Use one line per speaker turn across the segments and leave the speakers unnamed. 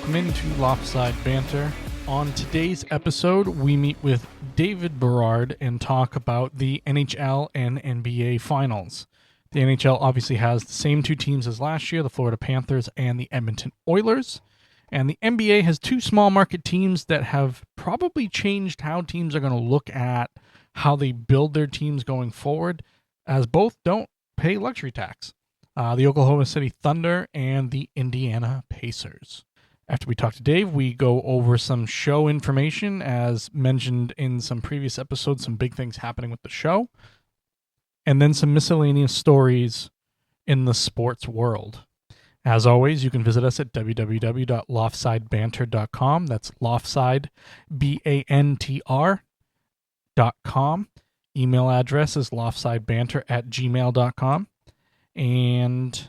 welcome into Loftside Bantr. On today's episode, we meet with David Berard and talk about the NHL and NBA finals. The NHL obviously has the same two teams as last year, the Florida Panthers and the Edmonton Oilers. And the NBA has two small market teams that have probably changed how teams are going to look at how they build their teams going forward, as both don't pay luxury tax. The Oklahoma City Thunder and the Indiana Pacers. After we talk to Dave, we go over some show information. As mentioned in some previous episodes, some big things happening with the show. And then some miscellaneous stories in the sports world. As always, you can visit us at www.loftsidebanter.com. That's Loftside, BANTR.com. Email address is loftsidebanter@gmail.com. And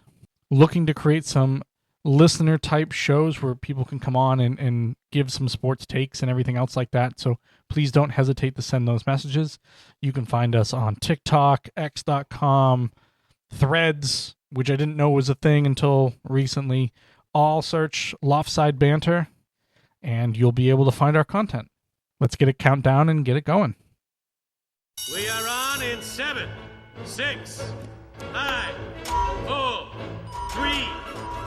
looking to create some listener type shows where people can come on and give some sports takes and everything else like that. So please don't hesitate to send those messages. You can find us on TikTok, x.com, Threads, which I didn't know was a thing until recently. All search Loftside Bantr and you'll be able to find our content. Let's get a countdown and get it going.
We are on in 7, 6, 5, 4, 3,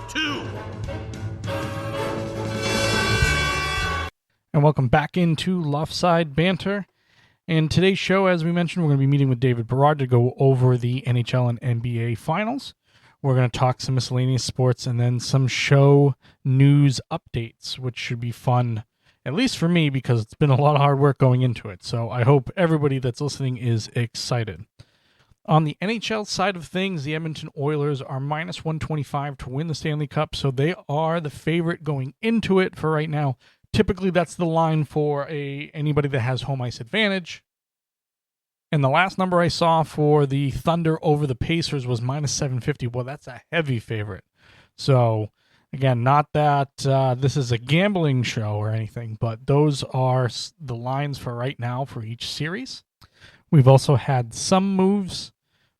2.
And welcome back into Loftside Bantr. And today's show, as we mentioned, we're going to be meeting with David Berard to go over the NHL and NBA finals. We're going to talk some miscellaneous sports and then some show news updates, which should be fun, at least for me, because it's been a lot of hard work going into it. So I hope everybody that's listening is excited. On the NHL side of things, the Edmonton Oilers are minus 125 to win the Stanley Cup, so they are the favorite going into it for right now. Typically, that's the line for anybody that has home ice advantage. And the last number I saw for the Thunder over the Pacers was minus 750. Well, that's a heavy favorite. So, again, not that this is a gambling show or anything, but those are the lines for right now for each series. We've also had some moves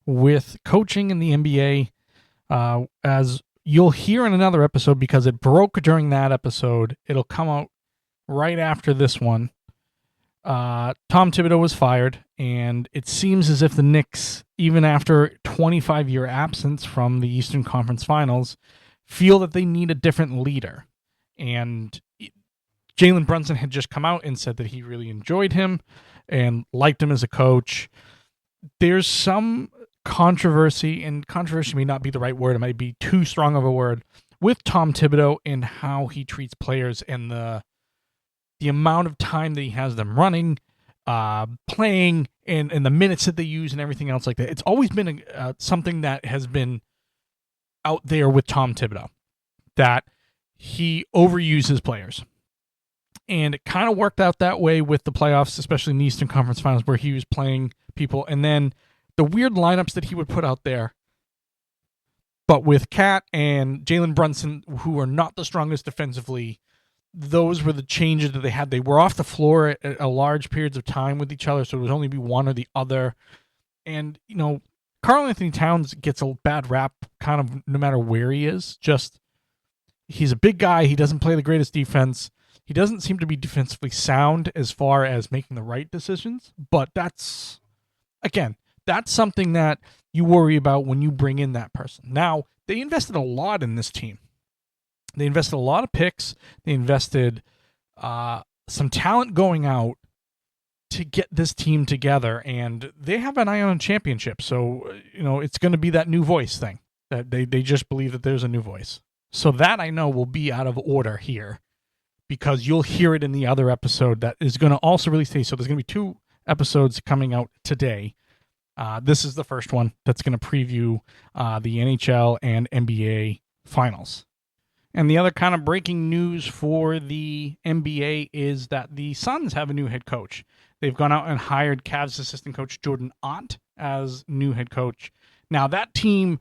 with coaching in the NBA, as you'll hear in another episode, because it broke during that episode. It'll come out right after this one. Tom Thibodeau was fired, and it seems as if the Knicks, even after 25-year absence from the Eastern Conference Finals, feel that they need a different leader. And Jalen Brunson had just come out and said that he really enjoyed him and liked him as a coach. There's some controversy, and controversy may not be the right word. It might be too strong of a word, with Tom Thibodeau and how he treats players and the amount of time that he has them running, playing, and the minutes that they use and everything else like that. It's always been something that has been out there with Tom Thibodeau, that he overuses players. And it kind of worked out that way with the playoffs, especially in the Eastern Conference Finals, where he was playing people. And then the weird lineups that he would put out there. But with Kat and Jalen Brunson, who are not the strongest defensively, those were the changes that they had. They were off the floor at a large periods of time with each other, so it would only be one or the other. And, Karl Anthony Towns gets a bad rap kind of no matter where he is. Just, he's a big guy. He doesn't play the greatest defense. He doesn't seem to be defensively sound as far as making the right decisions. But that's something that you worry about when you bring in that person. Now, they invested a lot in this team. They invested a lot of picks. They invested some talent going out to get this team together, and they have an eye on a championship. So, it's going to be that new voice thing, that they just believe that there's a new voice. So that I know will be out of order here, because you'll hear it in the other episode that is going to also release today. So there's going to be 2 episodes coming out today. This is the first one that's going to preview the NHL and NBA finals. And the other kind of breaking news for the NBA is that the Suns have a new head coach. They've gone out and hired Cavs assistant coach Jordan Ott as new head coach. Now, that team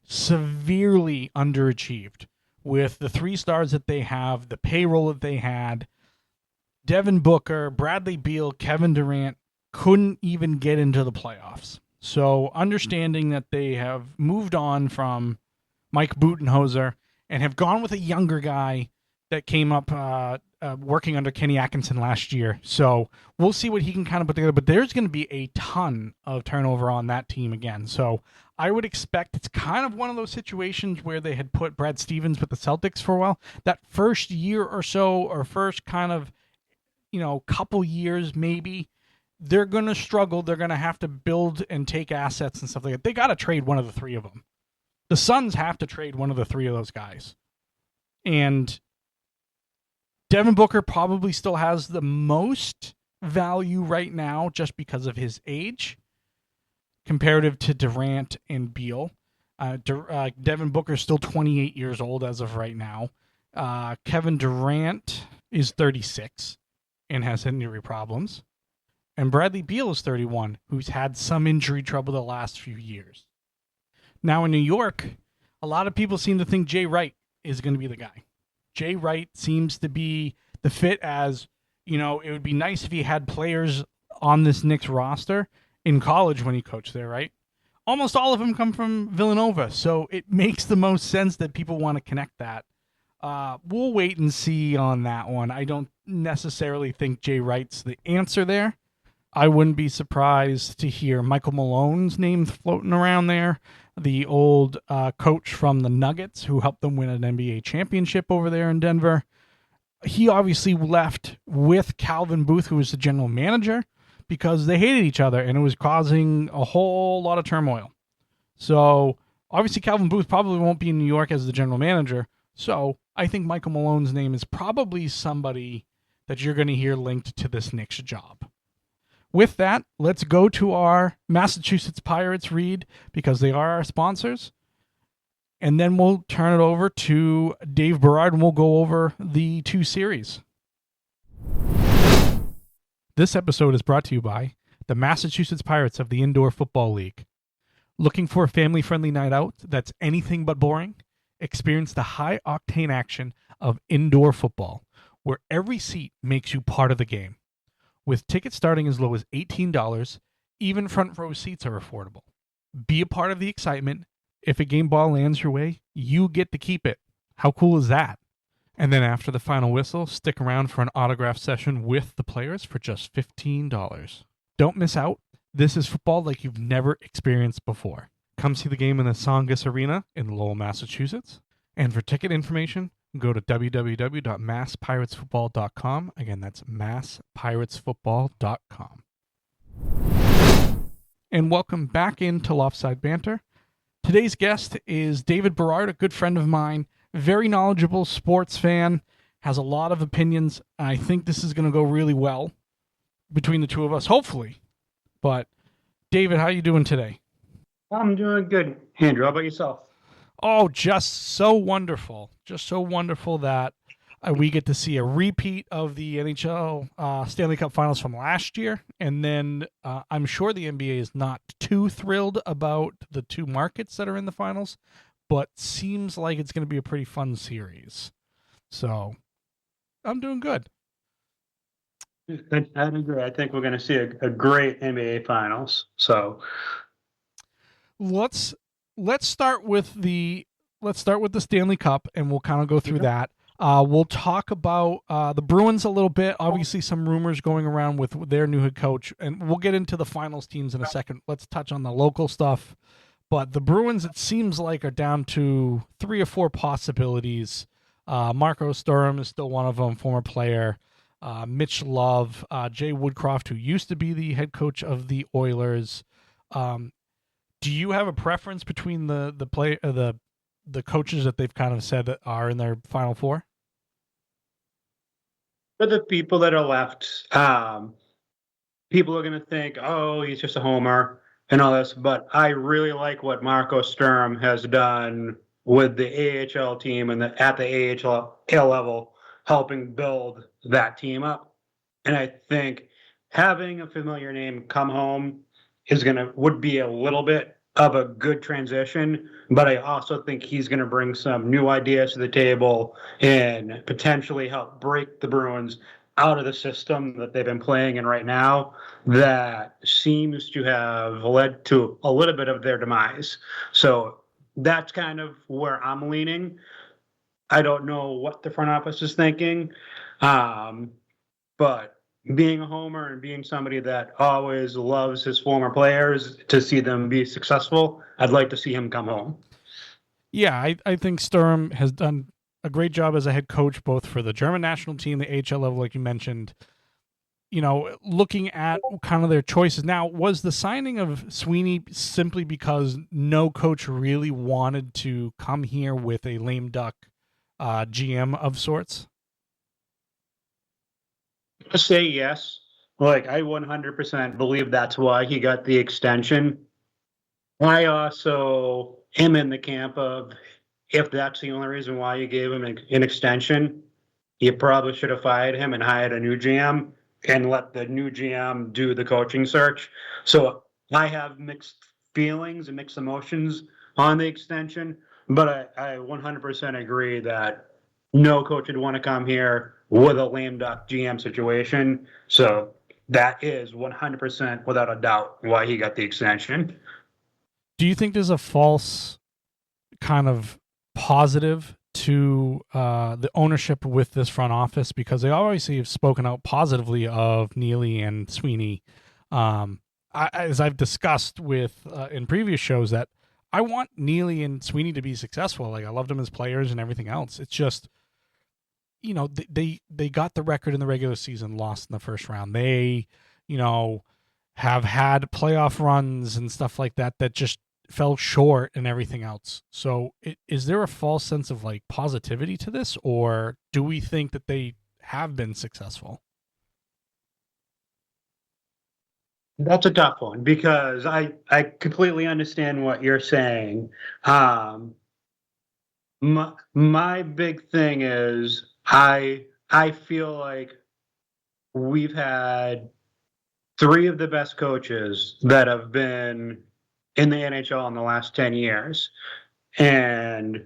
severely underachieved with the 3 stars that they have, the payroll that they had. Devin Booker, Bradley Beal, Kevin Durant couldn't even get into the playoffs. So understanding that they have moved on from Mike Budenholzer and have gone with a younger guy that came up working under Kenny Atkinson last year. So we'll see what he can kind of put together. But there's going to be a ton of turnover on that team again. So I would expect it's kind of one of those situations where they had put Brad Stevens with the Celtics for a while. That first year or so, or first kind of, couple years maybe, they're going to struggle. They're going to have to build and take assets and stuff like that. They got to trade one of the three of them. The Suns have to trade one of the three of those guys. And Devin Booker probably still has the most value right now just because of his age comparative to Durant and Beal. Devin Booker is still 28 years old as of right now. Kevin Durant is 36 and has injury problems. And Bradley Beal is 31, who's had some injury trouble the last few years. Now in New York, a lot of people seem to think Jay Wright is going to be the guy. Jay Wright seems to be the fit as, it would be nice if he had players on this Knicks roster in college when he coached there, right? Almost all of them come from Villanova, so it makes the most sense that people want to connect that. We'll wait and see on that one. I don't necessarily think Jay Wright's the answer there. I wouldn't be surprised to hear Michael Malone's name floating around there, the old coach from the Nuggets who helped them win an NBA championship over there in Denver. He obviously left with Calvin Booth, who was the general manager, because they hated each other and it was causing a whole lot of turmoil. So obviously Calvin Booth probably won't be in New York as the general manager. So I think Michael Malone's name is probably somebody that you're going to hear linked to this Knicks job. With that, let's go to our Massachusetts Pirates read because they are our sponsors. And then we'll turn it over to Dave Berard and we'll go over the two series. This episode is brought to you by the Massachusetts Pirates of the Indoor Football League. Looking for a family-friendly night out that's anything but boring? Experience the high-octane action of indoor football, where every seat makes you part of the game. With tickets starting as low as $18, even front row seats are affordable. Be a part of the excitement. If a game ball lands your way, you get to keep it. How cool is that? And then after the final whistle, stick around for an autograph session with the players for just $15. Don't miss out. This is football like you've never experienced before. Come see the game in the Songus Arena in Lowell, Massachusetts. And for ticket information, go to www.masspiratesfootball.com. Again, that's masspiratesfootball.com. And welcome back into Loftside Bantr. Today's guest is David Berard, a good friend of mine, very knowledgeable sports fan, has a lot of opinions. I think this is going to go really well between the two of us, hopefully. But David, how are you doing today?
I'm doing good. Andrew, how about yourself?
Oh, just so wonderful. Just so wonderful that we get to see a repeat of the NHL Stanley Cup Finals from last year. And then I'm sure the NBA is not too thrilled about the two markets that are in the finals, but seems like it's going to be a pretty fun series. So I'm doing good.
I'd agree. I think we're going to see a great NBA Finals. So
let's start with the Stanley Cup, and we'll kind of go through that. We'll talk about the Bruins a little bit. Obviously, some rumors going around with their new head coach, and we'll get into the finals teams in a second. Let's touch on the local stuff. But the Bruins, it seems like, are down to 3 or 4 possibilities. Marco Sturm is still one of them, former player. Mitch Love, Jay Woodcroft, who used to be the head coach of the Oilers. Do you have a preference between the coaches that they've kind of said that are in their final 4?
For the people that are left, people are going to think, oh, he's just a homer and all this. But I really like what Marco Sturm has done with the AHL team and at the AHL level, helping build that team up. And I think having a familiar name come home would be a little bit of a good transition, but I also think he's going to bring some new ideas to the table and potentially help break the Bruins out of the system that they've been playing in right now that seems to have led to a little bit of their demise. So that's kind of where I'm leaning. I don't know what the front office is thinking. But being a homer and being somebody that always loves his former players to see them be successful, I'd like to see him come home.
Yeah, I think Sturm has done a great job as a head coach, both for the German national team, the AHL level, like you mentioned. Looking at kind of their choices. Now, was the signing of Sweeney simply because no coach really wanted to come here with a lame duck GM of sorts?
To say yes, like I 100% believe that's why he got the extension. I also am in the camp of if that's the only reason why you gave him an extension, you probably should have fired him and hired a new GM and let the new GM do the coaching search. So I have mixed feelings and mixed emotions on the extension, but I 100% agree that no coach would want to come here with a lame duck GM situation. So that is 100% without a doubt why he got the extension.
Do you think there's a false kind of positive to the ownership with this front office? Because they obviously have spoken out positively of Neely and Sweeney. As I've discussed with in previous shows, that I want Neely and Sweeney to be successful. Like, I loved them as players and everything else. It's just, they got the record in the regular season, lost in the first round. They, have had playoff runs and stuff like that just fell short and everything else. So is there a false sense of like positivity to this, or do we think that they have been successful?
That's a tough one because I completely understand what you're saying. My big thing is I feel like we've had three of the best coaches that have been in the NHL in the last 10 years. And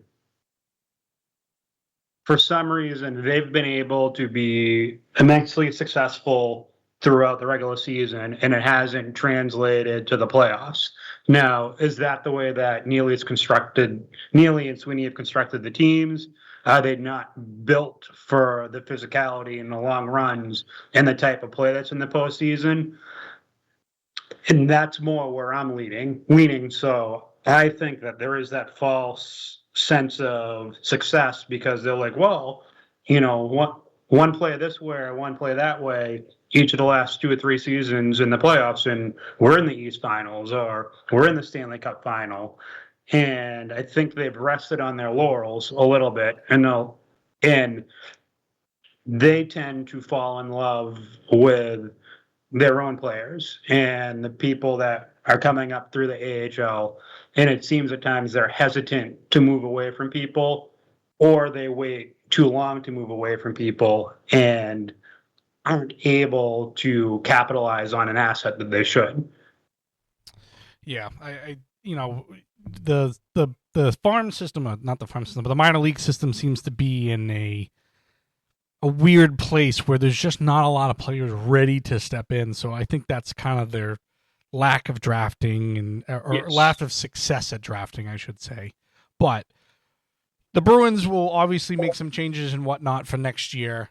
for some reason, they've been able to be immensely successful throughout the regular season, and it hasn't translated to the playoffs. Now, is that the way that Neely and Sweeney have constructed the teams? Are they not built for the physicality and the long runs and the type of play that's in the postseason? And that's more where I'm leaning. So I think that there is that false sense of success because they're like, well, one play this way, one play that way, each of the last 2 or 3 seasons in the playoffs, and we're in the East Finals or we're in the Stanley Cup Final. And I think they've rested on their laurels a little bit, and they tend to fall in love with their own players and the people that are coming up through the AHL. And it seems at times they're hesitant to move away from people, or they wait too long to move away from people and aren't able to capitalize on an asset that they should.
Yeah, the farm system, not the farm system, but the minor league system seems to be in a weird place where there's just not a lot of players ready to step in. So I think that's kind of their lack of drafting or lack of success at drafting, I should say. But the Bruins will obviously make some changes and whatnot for next year.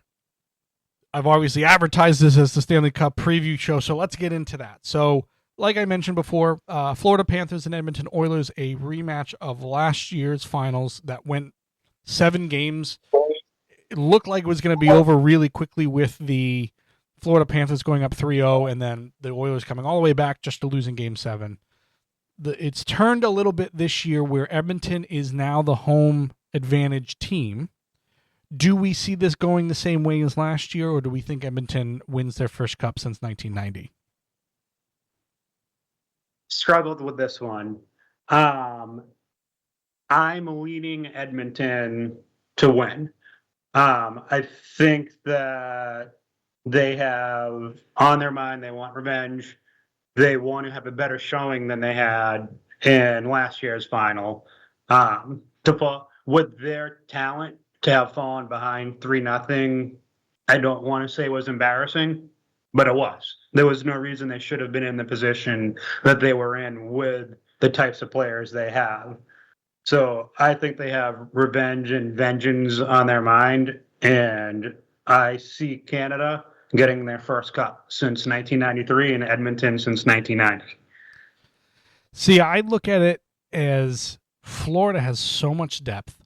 I've obviously advertised this as the Stanley Cup preview show, so let's get into that. So, like I mentioned before, Florida Panthers and Edmonton Oilers, a rematch of last year's finals that went 7 games. It looked like it was going to be over really quickly with the Florida Panthers going up 3-0 and then the Oilers coming all the way back just to lose in Game 7. It's turned a little bit this year where Edmonton is now the home advantage team. Do we see this going the same way as last year, or do we think Edmonton wins their first cup since 1990?
Struggled with this one. I'm leaning Edmonton to win. I think that they have on their mind, they want revenge. They want to have a better showing than they had in last year's final. With their talent, to have fallen behind 3-0, I don't want to say it was embarrassing, but it was. There was no reason they should have been in the position that they were in with the types of players they have. So I think they have revenge and vengeance on their mind. And I see Canada getting their first cup since 1993 and Edmonton since 1990.
See, I look at it as Florida has so much depth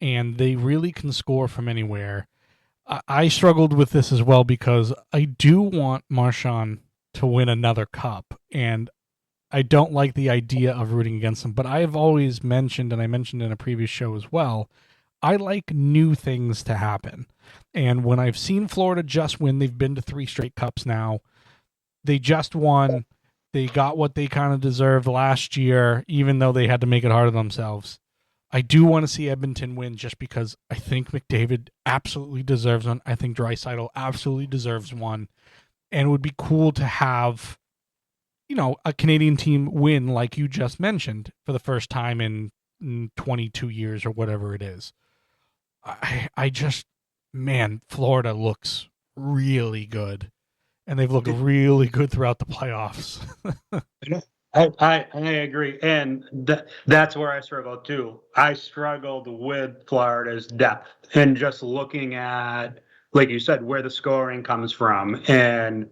and they really can score from anywhere. I struggled with this as well because I do want Marchand to win another cup, and I don't like the idea of rooting against him. But I have always mentioned, and I mentioned in a previous show as well, I like new things to happen. And when I've seen Florida just win, they've been to 3 straight cups now. They just won. They got what they kind of deserved last year, even though they had to make it hard on themselves. I do want to see Edmonton win just because I think McDavid absolutely deserves one. I think Draisaitl absolutely deserves one. And it would be cool to have, a Canadian team win like you just mentioned for the first time in 22 years or whatever it is. I just, man, Florida looks really good. And they've looked really good throughout the playoffs.
I agree. And that's where I struggled too. I struggled with Florida's depth and just looking at, like you said, where the scoring comes from. And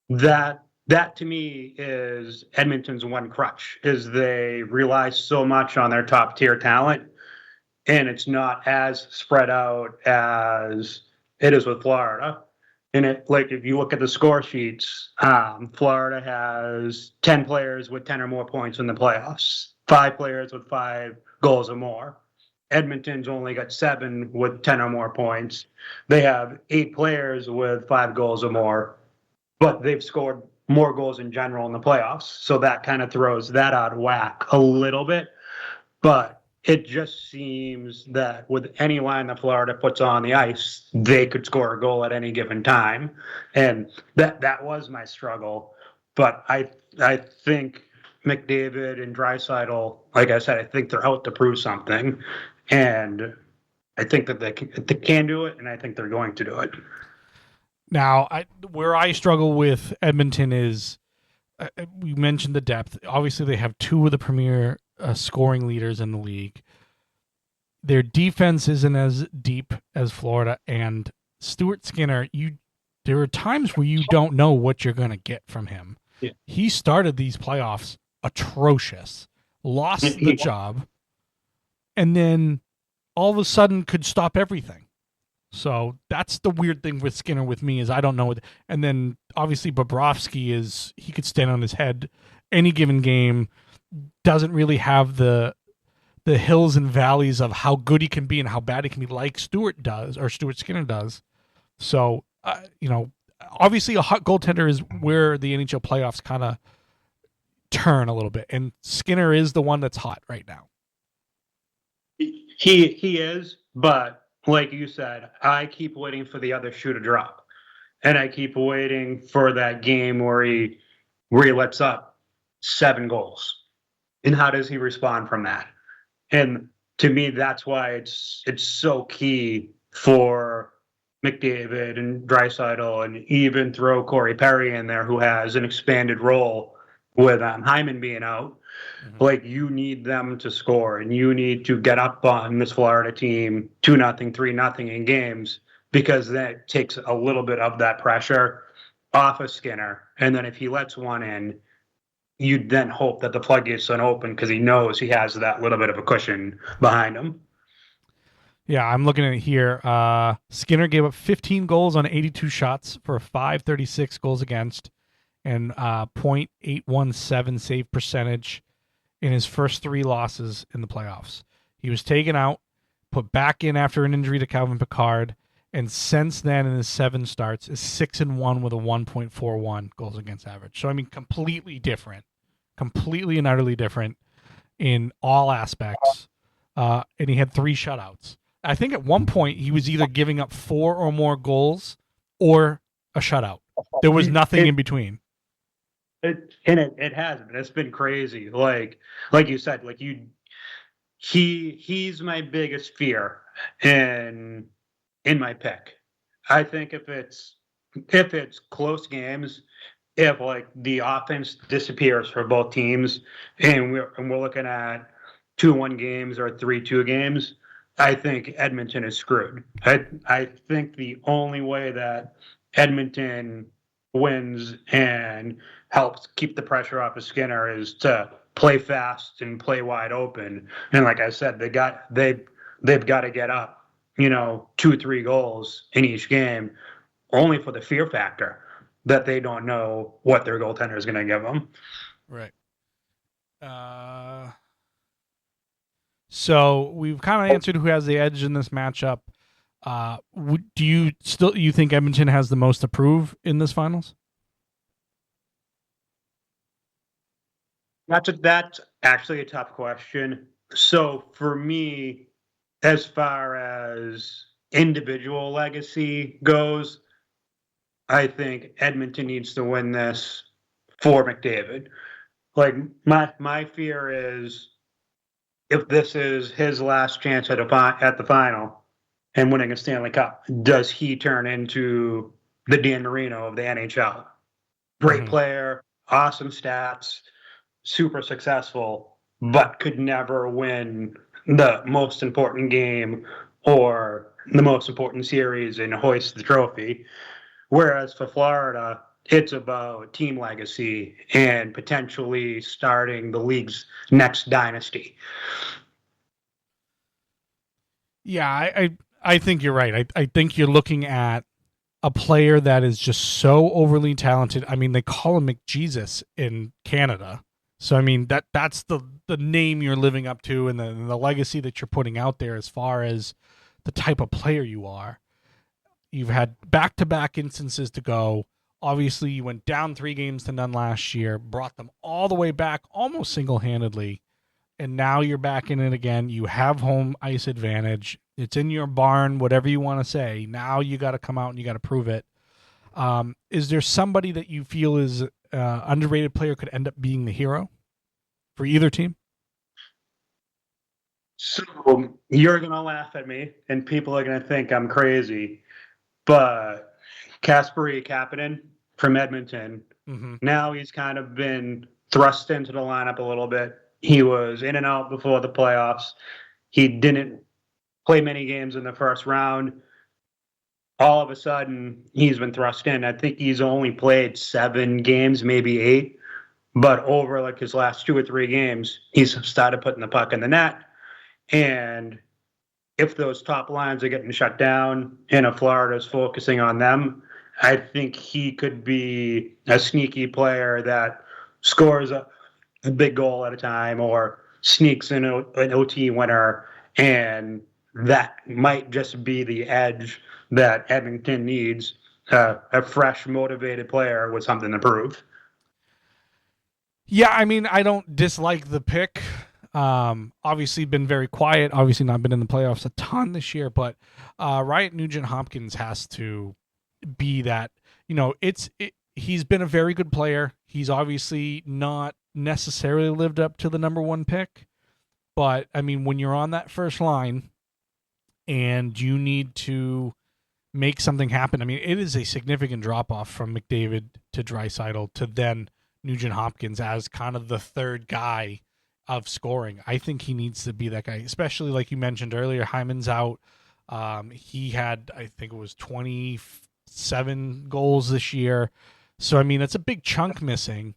that to me is Edmonton's one crutch, is they rely so much on their top tier talent, and it's not as spread out as it is with Florida. And if you look at the score sheets, Florida has 10 players with 10 or more points in the playoffs, 5 players with 5 goals or more. Edmonton's only got 7 with 10 or more points. They have 8 players with 5 goals or more, but they've scored more goals in general in the playoffs. So that kind of throws that out of whack a little bit. But it just seems that with any line that Florida puts on the ice, they could score a goal at any given time. And that was my struggle. But I think McDavid and Draisaitl, like I said, I think they're out to prove something. And I think that they can do it, and I think they're going to do it.
Now, where I struggle with Edmonton is, we mentioned the depth. Obviously, they have 2 of the premier scoring leaders in the league. Their defense isn't as deep as Florida, and Stuart Skinner, there are times where you don't know what you're going to get from him.
Yeah.
He started these playoffs atrocious, lost the job, and then all of a sudden could stop everything. So that's the weird thing with Skinner with me, is I don't know. And then obviously Bobrovsky he could stand on his head any given game, doesn't really have the hills and valleys of how good he can be and how bad he can be, like Stuart Skinner does. So, obviously a hot goaltender is where the NHL playoffs kind of turn a little bit. And Skinner is the one that's hot right now.
He is, but like you said, I keep waiting for the other shoe to drop. And I keep waiting for that game where he lets up 7 goals. And how does he respond from that? And to me, that's why it's so key for McDavid and Draisaitl, and even throw Corey Perry in there, who has an expanded role with Hyman being out. Mm-hmm. Like, you need them to score, and you need to get up on this Florida team 2-0, 3-0 in games, because that takes a little bit of that pressure off of Skinner. And then if he lets one in, you then hope that the floodgates don't open, because he knows he has that little bit of a cushion behind him.
Yeah, I'm looking at it here. Skinner gave up 15 goals on 82 shots for a .536 goals against and .817 save percentage in his first 3 losses in the playoffs. He was taken out, put back in after an injury to Calvin Pickard, and since then in his 7 starts is 6-1 with a 1.41 goals against average. So, I mean, completely and utterly different in all aspects. And he had 3 shutouts. I think at one point he was either giving up 4 or more goals or a shutout. There was nothing in between.
It has been. It's been crazy. Like you said, he's my biggest fear in my pick. I think if it's close games, if the offense disappears for both teams, and we're looking at 2-1 games or 3-2 games, I think Edmonton is screwed. I think the only way that Edmonton wins and helps keep the pressure off of Skinner is to play fast and play wide open. And like I said, they've got to get up, 2-3 goals in each game, only for the fear factor that they don't know what their goaltender is going to give them.
Right. So we've kind of answered who has the edge in this matchup. Do you think Edmonton has the most to prove in this finals?
That's actually a tough question. So for me, as far as individual legacy goes, I think Edmonton needs to win this for McDavid. Like my fear is if this is his last chance at the final and winning a Stanley Cup, does he turn into the Dan Marino of the NHL? Great player, awesome stats, super successful, but could never win the most important game or the most important series and hoist the trophy. Whereas for Florida, it's about team legacy and potentially starting the league's next dynasty.
Yeah, I think you're right. I think you're looking at a player that is just so overly talented. I mean, they call him McJesus in Canada. So, I mean, that's the name you're living up to and the legacy that you're putting out there as far as the type of player you are. You've had back-to-back instances to go. Obviously, you went down 3-0 last year, brought them all the way back almost single-handedly, and now you're back in it again. You have home ice advantage. It's in your barn, whatever you want to say. Now you got to come out and you got to prove it. Is there somebody that you feel is underrated player could end up being the hero for either team?
So you're going to laugh at me, and people are going to think I'm crazy, but Kasperi Kapanen from Edmonton, now he's kind of been thrust into the lineup a little bit. He was in and out before the playoffs. He didn't play many games in the first round. All of a sudden, he's been thrust in. I think he's only played 7 games, maybe 8. But over like his last 2 or 3 games, he's started putting the puck in the net. And if those top lines are getting shut down and if Florida's focusing on them, I think he could be a sneaky player that scores a big goal at a time or sneaks in an OT winner. And that might just be the edge that Edmonton needs, a fresh, motivated player with something to prove.
Yeah, I mean, I don't dislike the pick. Obviously been very quiet, obviously not been in the playoffs a ton this year, but Ryan Nugent-Hopkins has to be that, he's been a very good player. He's obviously not necessarily lived up to the number 1 pick, but I mean, when you're on that first line and you need to make something happen, I mean, it is a significant drop off from McDavid to Draisaitl to then Nugent-Hopkins as kind of the third guy of scoring. I think he needs to be that guy, especially like you mentioned earlier, Hyman's out. He had, I think it was 27 goals this year. So, I mean, it's a big chunk missing.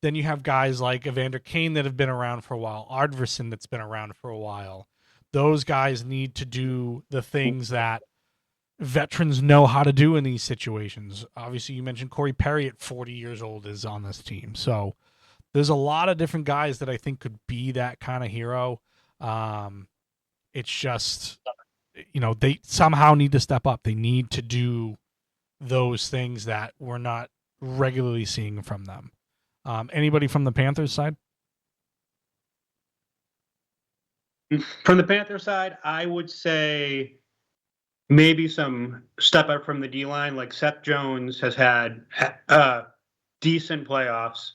Then you have guys like Evander Kane that have been around for a while, Ardverson that's been around for a while. Those guys need to do the things that veterans know how to do in these situations. Obviously, you mentioned Corey Perry at 40 years old is on this team. So there's a lot of different guys that I think could be that kind of hero. It's just, they somehow need to step up. They need to do those things that we're not regularly seeing from them. Anybody from the Panthers side?
From the Panthers side, I would say maybe some step up from the D-line. Like Seth Jones has had decent playoffs.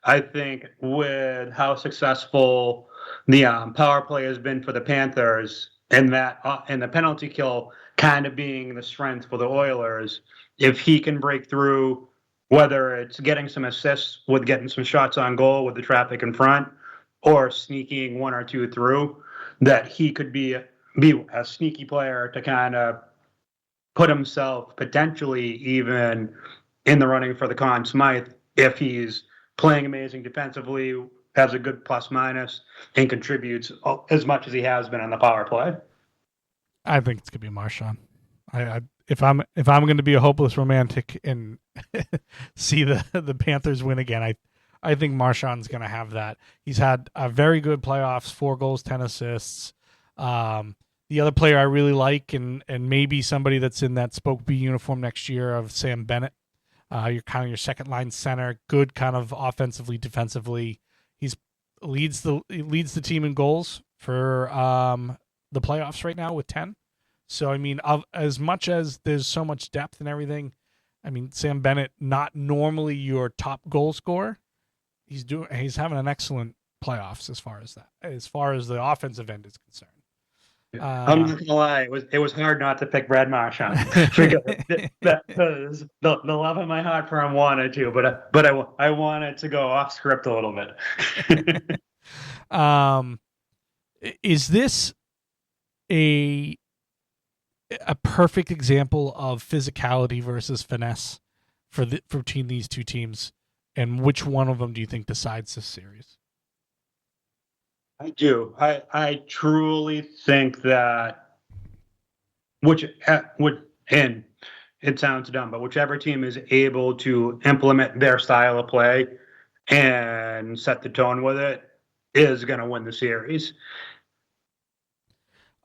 I think with how successful the power play has been for the Panthers and the penalty kill kind of being the strength for the Oilers, if he can break through, whether it's getting some assists with getting some shots on goal with the traffic in front, or sneaking one or two through, that he could be a sneaky player to kind of put himself potentially even in the running for the Conn Smythe if he's playing amazing defensively, has a good plus minus, and contributes as much as he has been on the power play.
I think it's gonna be Marchand. If I'm going to be a hopeless romantic and see the Panthers win again, I think Marchand's going to have that. He's had a very good playoffs, 4 goals, 10 assists. The other player I really like, and maybe somebody that's in that Spoke B uniform next year, of Sam Bennett. You're kind of your second line center, good kind of offensively, defensively. He leads the team in goals for the playoffs right now with 10. So I mean, as much as there's so much depth and everything, I mean, Sam Bennett, not normally your top goal scorer, he's having an excellent playoffs as far as the offensive end is concerned.
I'm not gonna lie, it was hard not to pick Brad Marchand because the love in my heart for him wanted to, but I wanted to go off script a little bit.
Is this a perfect example of physicality versus finesse between these two teams, and which one of them do you think decides this series?
I do. I truly think that and it sounds dumb, but whichever team is able to implement their style of play and set the tone with it is going to win the series.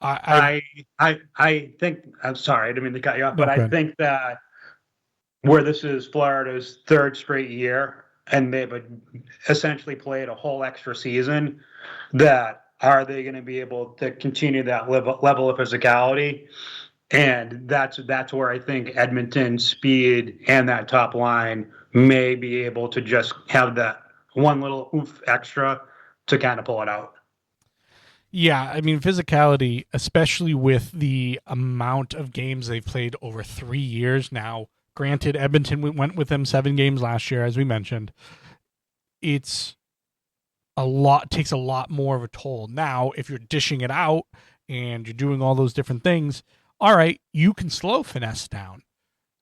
I think, I'm sorry, I didn't mean to cut you off, but I think that where this is Florida's 3rd straight year, and they've essentially played a whole extra season, that are they going to be able to continue that level of physicality? And that's where I think Edmonton's speed and that top line may be able to just have that one little oomph extra to kind of pull it out.
Yeah, I mean, physicality, especially with the amount of games they've played over 3 years now. Granted, Edmonton went with them 7 games last year, as we mentioned. Takes a lot more of a toll. Now, if you're dishing it out and you're doing all those different things, all right, you can slow finesse down.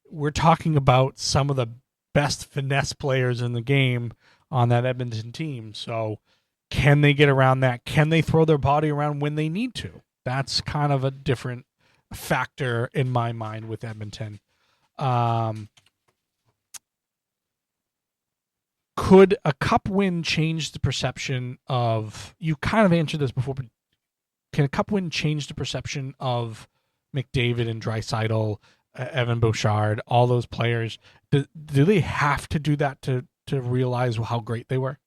We're talking about some of the best finesse players in the game on that Edmonton team. So can they get around that? Can they throw their body around when they need to? That's kind of a different factor in my mind with Edmonton. Could a cup win change the perception of, you kind of answered this before, but can a cup win change the perception of McDavid and Draisaitl, Evan Bouchard, all those players? Do they have to do that to realize how great they were?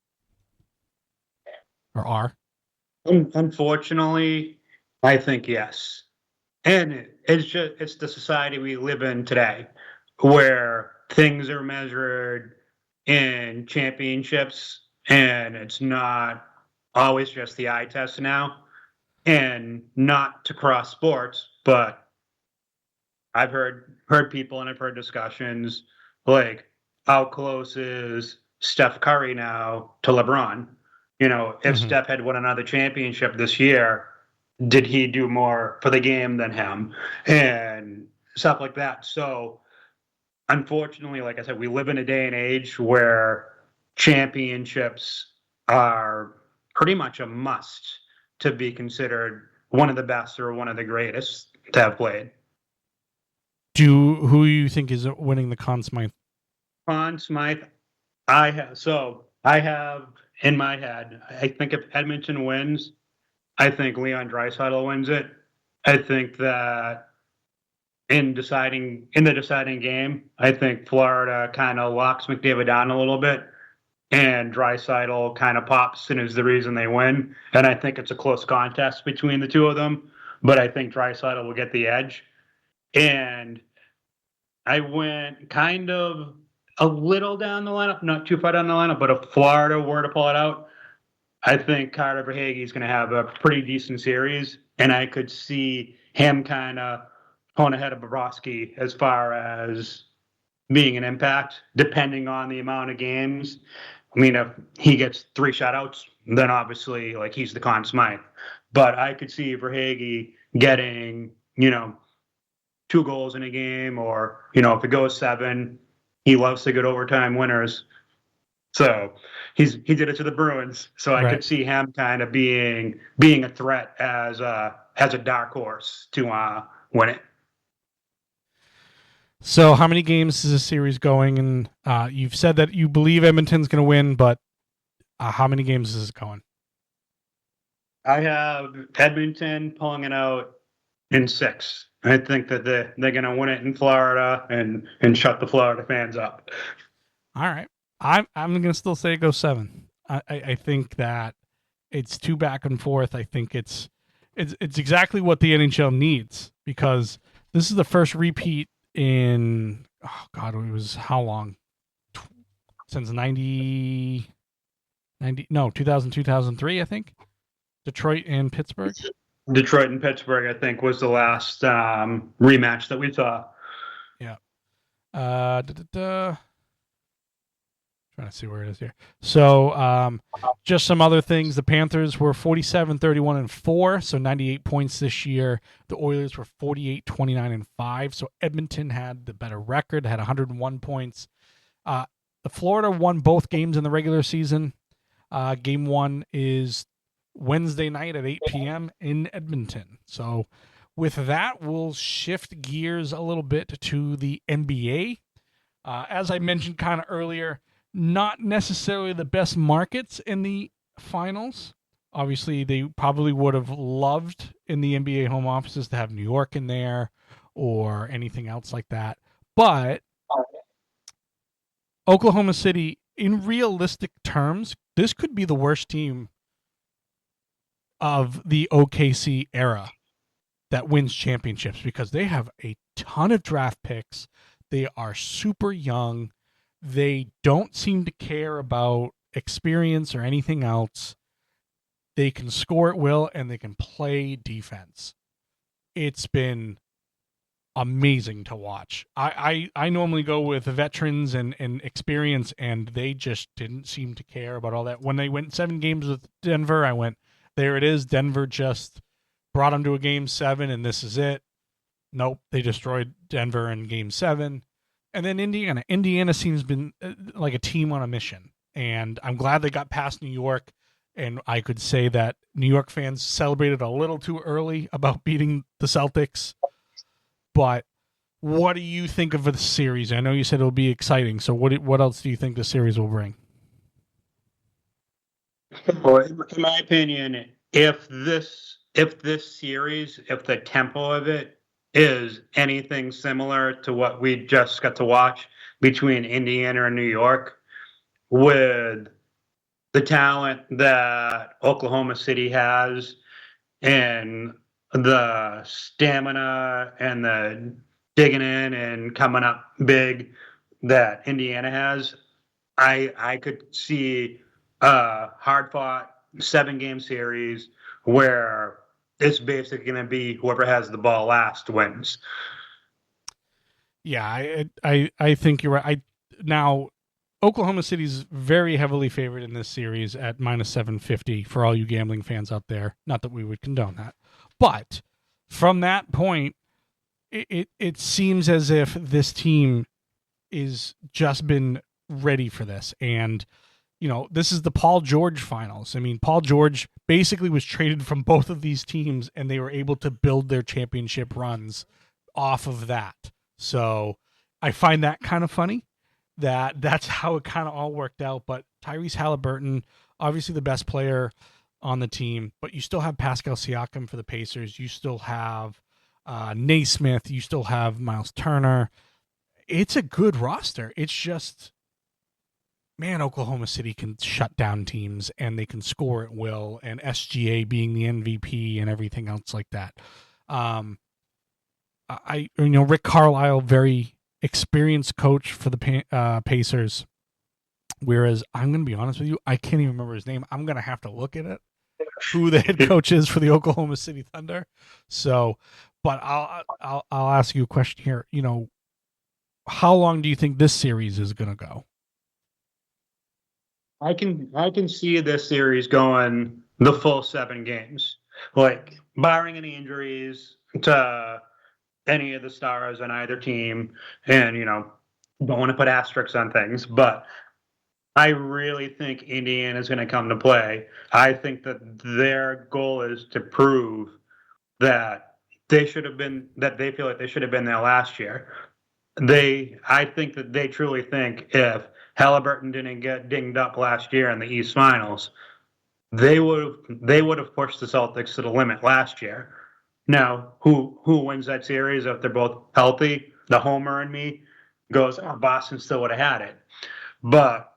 Or are?
Unfortunately, I think yes. And it's the society we live in today, where things are measured in championships, and it's not always just the eye test now. And not to cross sports, but I've heard people and I've heard discussions like, how close is Steph Curry now to LeBron? If Steph had won another championship this year, did he do more for the game than him? And stuff like that. So unfortunately, like I said, we live in a day and age where championships are pretty much a must to be considered one of the best or one of the greatest to have played.
Who you think is winning the Conn Smythe?
Conn Smythe, I have in my head, I think if Edmonton wins, I think Leon Draisaitl wins it. I think that in the deciding game, I think Florida kind of locks McDavid down a little bit, and Draisaitl kind of pops and is the reason they win. And I think it's a close contest between the two of them, but I think Draisaitl will get the edge. And I went kind of a little down the lineup, not too far down the lineup, but if Florida were to pull it out, I think Carter Verhaeghe is going to have a pretty decent series, and I could see him kind of going ahead of Bobrovsky as far as being an impact, depending on the amount of games. I mean, if he gets 3 shutouts, then obviously like he's the Conn Smythe. But I could see Verhaeghe getting, 2 goals in a game, or if it goes 7, he loves to get overtime winners. So he did it to the Bruins. So I
Right.
could see him kind of being a threat as a dark horse to win it.
So how many games is this series going? And you've said that you believe Edmonton's going to win, but how many games is this going?
I have Edmonton pulling it out in 6. I think that they're going to win it in Florida and shut the Florida fans up.
All right. I'm going to still say it goes 7. I think that it's too back and forth. I think it's exactly what the NHL needs, because this is the first repeat in, oh God, it was how long? Since 2000, 2003, I think. Detroit and Pittsburgh.
Detroit and Pittsburgh, I think, was the last rematch that we saw.
Yeah. Trying to see where it is here. So, just some other things. The Panthers were 47, 31, and 4, so 98 points this year. The Oilers were 48, 29, and 5. So Edmonton had the better record, had 101 points. The Florida won both games in the regular season. Game 1 is Wednesday night at 8 p.m. in Edmonton. So with that, we'll shift gears a little bit to the NBA. As I mentioned kind of earlier, not necessarily the best markets in the finals. Obviously, they probably would have loved in the NBA home offices to have New York in there or anything else like that. But Oklahoma City, in realistic terms, this could be the worst team of the OKC era that wins championships, because they have a ton of draft picks. They are super young. They don't seem to care about experience or anything else. They can score at will and they can play defense. It's been amazing to watch. I normally go with veterans and experience, and they just didn't seem to care about all that. When they went 7 games with Denver, I went, there it is. Denver just brought them to a game 7, and this is it. Nope, they destroyed Denver in game 7. And then Indiana. Indiana seems been like a team on a mission. And I'm glad they got past New York. And I could say that New York fans celebrated a little too early about beating the Celtics. But what do you think of the series? I know you said it'll be exciting. So what else do you think the series will bring?
Well, in my opinion, if this series, if the tempo of it is anything similar to what we just got to watch between Indiana and New York, with the talent that Oklahoma City has and the stamina and the digging in and coming up big that Indiana has, I could see a hard-fought 7-game series where it's basically going to be whoever has the ball last wins.
Yeah, I think you're right. Now, Oklahoma City's very heavily favored in this series at minus 750 for all you gambling fans out there. Not that we would condone that. But from that point, it seems as if this team is just been ready for this. And this is the Paul George finals. I mean, Paul George basically was traded from both of these teams, and they were able to build their championship runs off of that. So I find that kind of funny that's how it kind of all worked out. But Tyrese Halliburton, obviously the best player on the team, but you still have Pascal Siakam for the Pacers. You still have Naismith. You still have Miles Turner. It's a good roster. It's just, man, Oklahoma City can shut down teams and they can score at will, and SGA being the MVP and everything else like that. Rick Carlisle, very experienced coach for the Pacers, whereas I'm going to be honest with you, I can't even remember his name. I'm going to have to look at it, who the head coach is for the Oklahoma City Thunder. So, but I'll ask you a question here. How long do you think this series is going to go?
I can see this series going the full 7 games, like barring any injuries to any of the stars on either team, and don't want to put asterisks on things, but I really think Indiana is going to come to play. I think that their goal is to prove that they feel like they should have been there last year. I think that they truly think if Halliburton didn't get dinged up last year in the East Finals, they would have pushed the Celtics to the limit last year. Now, who wins that series if they're both healthy? The homer in me goes, oh, Boston still would have had it. But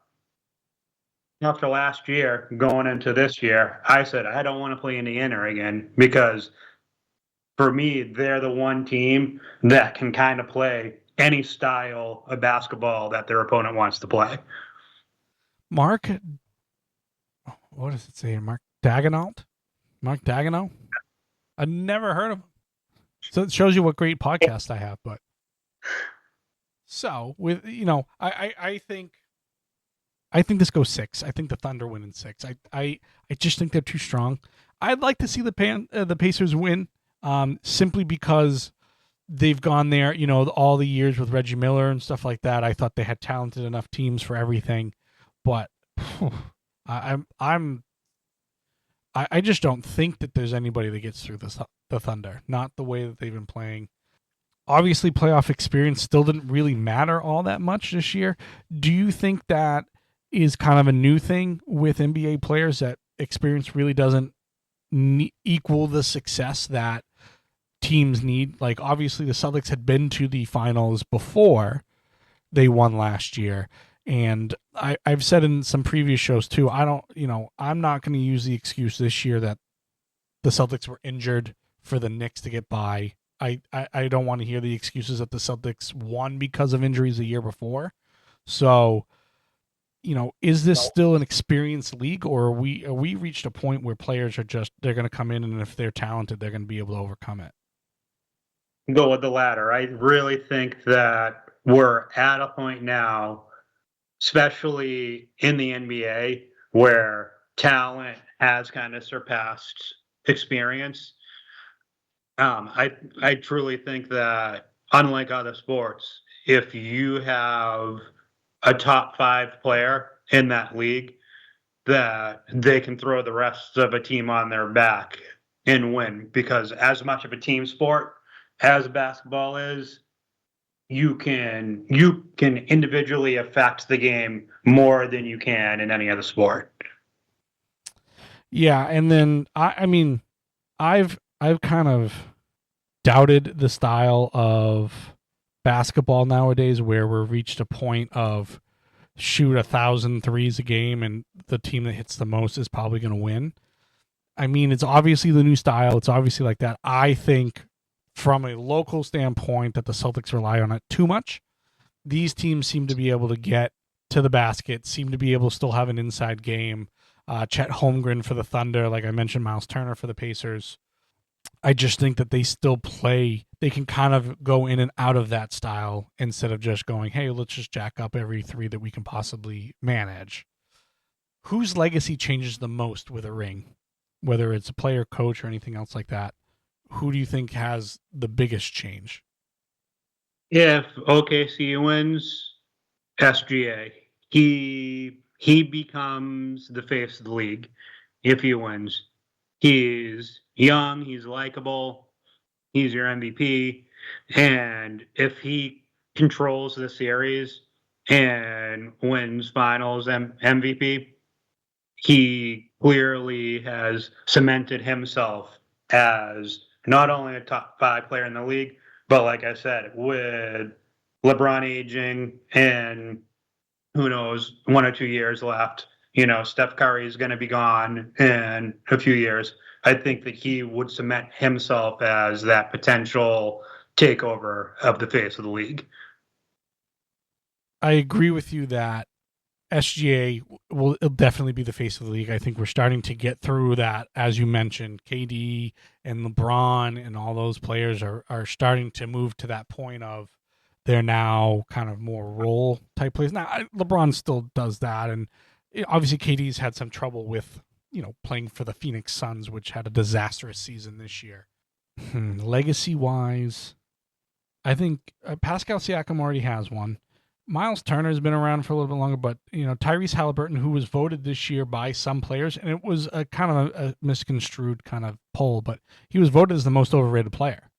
after last year, going into this year, I said I don't want to play Indiana again because for me, they're the one team that can kind of play any style of basketball that their opponent wants to play.
Mark, what does it say? Mark Daigneault? Mark Daigneault? I've never heard of him. So it shows you what great podcast I have. But so with I think this goes 6. I think the Thunder win in 6. I just think they're too strong. I'd like to see the Pacers win, simply because they've gone there, all the years with Reggie Miller and stuff like that. I thought they had talented enough teams for everything, but I just don't think that there's anybody that gets through the Thunder. Not the way that they've been playing. Obviously, playoff experience still didn't really matter all that much this year. Do you think that is kind of a new thing with NBA players, that experience really doesn't equal the success that teams need? Like, obviously, the Celtics had been to the finals before they won last year. And I've said in some previous shows too, I'm not going to use the excuse this year that the Celtics were injured for the Knicks to get by. I don't want to hear the excuses that the Celtics won because of injuries the year before. So, is this still an experienced league, or are we reached a point where players they're going to come in, and if they're talented, they're going to be able to overcome it?
Go with the latter. I really think that we're at a point now, especially in the NBA, where talent has kind of surpassed experience. I truly think that, unlike other sports, if you have a top 5 player in that league, that they can throw the rest of a team on their back and win. Because as much of a team sport as basketball is, you can individually affect the game more than you can in any other sport.
Yeah, and then I mean, I've kind of doubted the style of basketball nowadays, where we've reached a point of shoot 1,000 threes a game and the team that hits the most is probably going to win. I mean, it's obviously the new style. It's obviously like that. I think from a local standpoint that the Celtics rely on it too much. These teams seem to be able to get to the basket, seem to be able to still have an inside game. Chet Holmgren for the Thunder, like I mentioned, Miles Turner for the Pacers. I just think that they still play. They can kind of go in and out of that style instead of just going, hey, let's just jack up every 3 that we can possibly manage. Whose legacy changes the most with a ring? Whether it's a player, coach, or anything else like that. Who do you think has the biggest change?
If OKC wins, SGA, he becomes the face of the league. If he wins, he's young, he's likable, he's your MVP, and if he controls the series and wins Finals MVP, he clearly has cemented himself as not only a top 5 player in the league, but like I said, with LeBron aging and who knows, 1 or 2 years left, Steph Curry is going to be gone in a few years. I think that he would cement himself as that potential takeover of the face of the league.
I agree with you that SGA will definitely be the face of the league. I think we're starting to get through that. As you mentioned, KD and LeBron and all those players are starting to move to that point of they're now kind of more role type players. Now, LeBron still does that, and obviously KD's had some trouble with, playing for the Phoenix Suns, which had a disastrous season this year. Legacy-wise, I think Pascal Siakam already has one. Miles Turner's been around for a little bit longer, but Tyrese Halliburton, who was voted this year by some players, and it was a kind of a misconstrued kind of poll, but he was voted as the most overrated player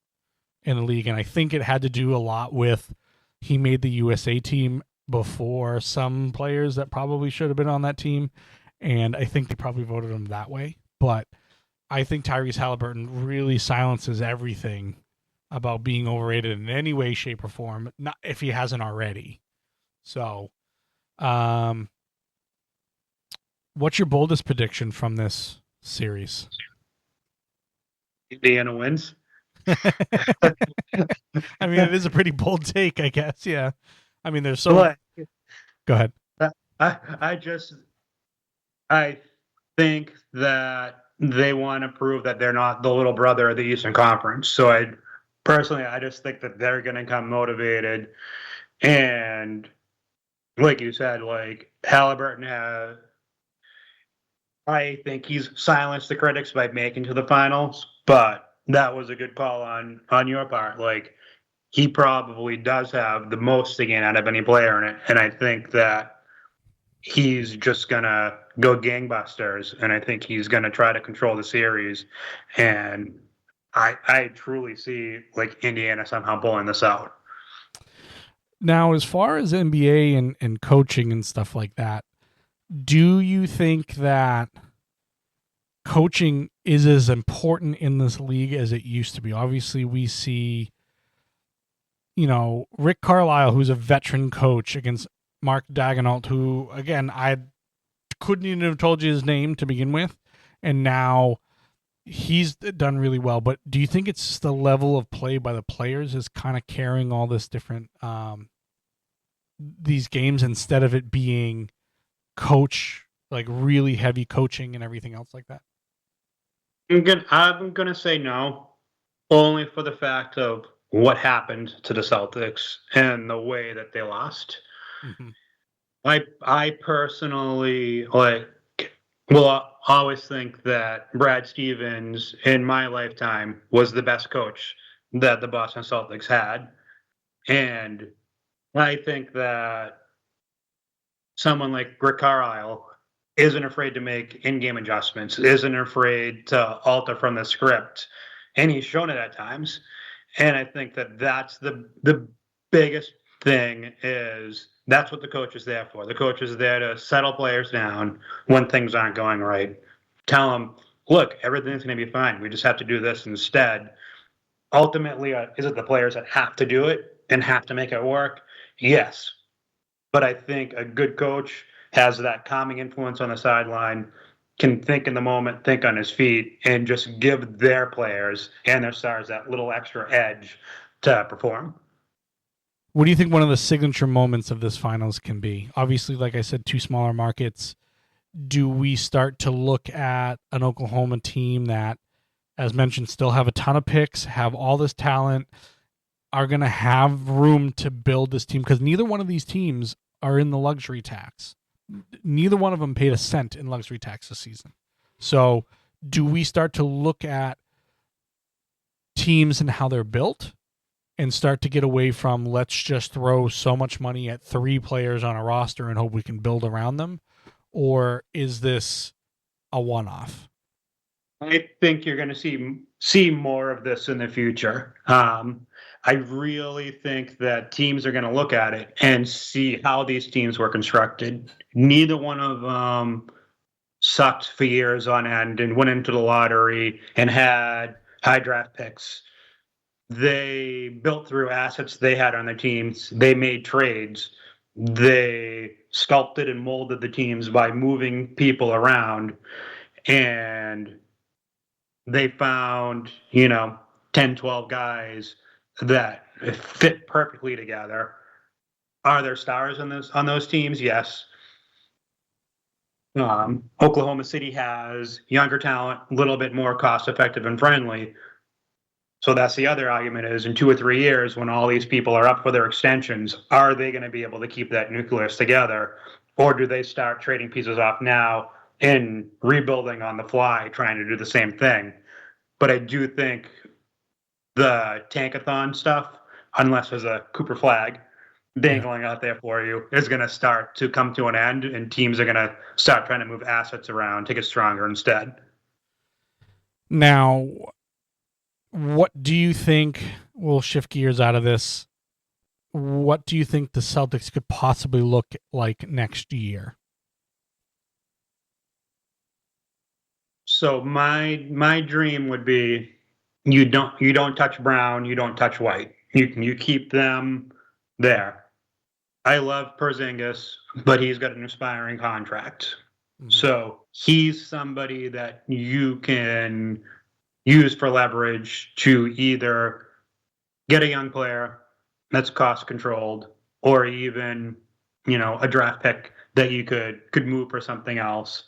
in the league, and I think it had to do a lot with he made the USA team before some players that probably should have been on that team, and I think they probably voted him that way. But I think Tyrese Halliburton really silences everything about being overrated in any way, shape, or form, not if he hasn't already. So, what's your boldest prediction from this series?
Indiana wins.
I mean, it is a pretty bold take, I guess. Yeah. I mean, there's so.
But
Go ahead.
I think that they want to prove that they're not the little brother of the Eastern Conference. So I just think that they're going to come motivated, and like you said, like Halliburton I think he's silenced the critics by making to the finals, but that was a good call on your part. Like, he probably does have the most to gain out of any player in it, and I think that he's just gonna go gangbusters, and I think he's gonna try to control the series, and I truly see like Indiana somehow pulling this out.
Now, as far as NBA and coaching and stuff like that, do you think that coaching is as important in this league as it used to be? Obviously, we see, Rick Carlisle, who's a veteran coach, against Mark Daigneault, who, again, I couldn't even have told you his name to begin with, and now he's done really well. But do you think it's just the level of play by the players is kind of carrying all this different these games, instead of it being coach, like really heavy coaching and everything else like that?
I'm gonna say no, only for the fact of what happened to the Celtics and the way that they lost.
Mm-hmm.
I personally will always think that Brad Stevens in my lifetime was the best coach that the Boston Celtics had, and I think that someone like Rick Carlisle isn't afraid to make in-game adjustments, isn't afraid to alter from the script, and he's shown it at times. And I think that that's the biggest thing, is that's what the coach is there for. The coach is there to settle players down when things aren't going right. Tell them, look, everything's going to be fine. We just have to do this instead. Ultimately, is it the players that have to do it and have to make it work? Yes. But I think a good coach has that calming influence on the sideline, can think in the moment, think on his feet, and just give their players and their stars that little extra edge to perform.
What do you think one of the signature moments of this finals can be? Obviously, like I said, two smaller markets. Do we start to look at an Oklahoma team that, as mentioned, still have a ton of picks, have all this talent, are going to have room to build this team? Because neither one of these teams are in the luxury tax. Neither one of them paid a cent in luxury tax this season. So do we start to look at teams and how they're built and start to get away from, let's just throw so much money at 3 players on a roster and hope we can build around them? Or is this a one-off?
I think you're going to see more of this in the future. I really think that teams are going to look at it and see how these teams were constructed. Neither one of them sucked for years on end and went into the lottery and had high draft picks. They built through assets they had on their teams. They made trades. They sculpted and molded the teams by moving people around. And they found, 10, 12 guys that fit perfectly together. Are there stars on those teams? Yes. Oklahoma City has younger talent, a little bit more cost effective and friendly. So that's the other argument, is in 2 or 3 years, when all these people are up for their extensions, are they going to be able to keep that nucleus together? or do they start trading pieces off now and rebuilding on the fly, trying to do the same thing? But I do think the tankathon stuff, unless there's a Cooper flag dangling out there for you, is going to start to come to an end, and teams are going to start trying to move assets around to get stronger instead.
Now, what do you think? We'll shift gears out of this. What do you think the Celtics could possibly look like next year?
So my dream would be you don't touch Brown, you don't touch White. You keep them there. I love Porzingis, but he's got an expiring contract. Mm-hmm. So he's somebody that you can use for leverage to either get a young player that's cost controlled, or even, a draft pick that you could move for something else.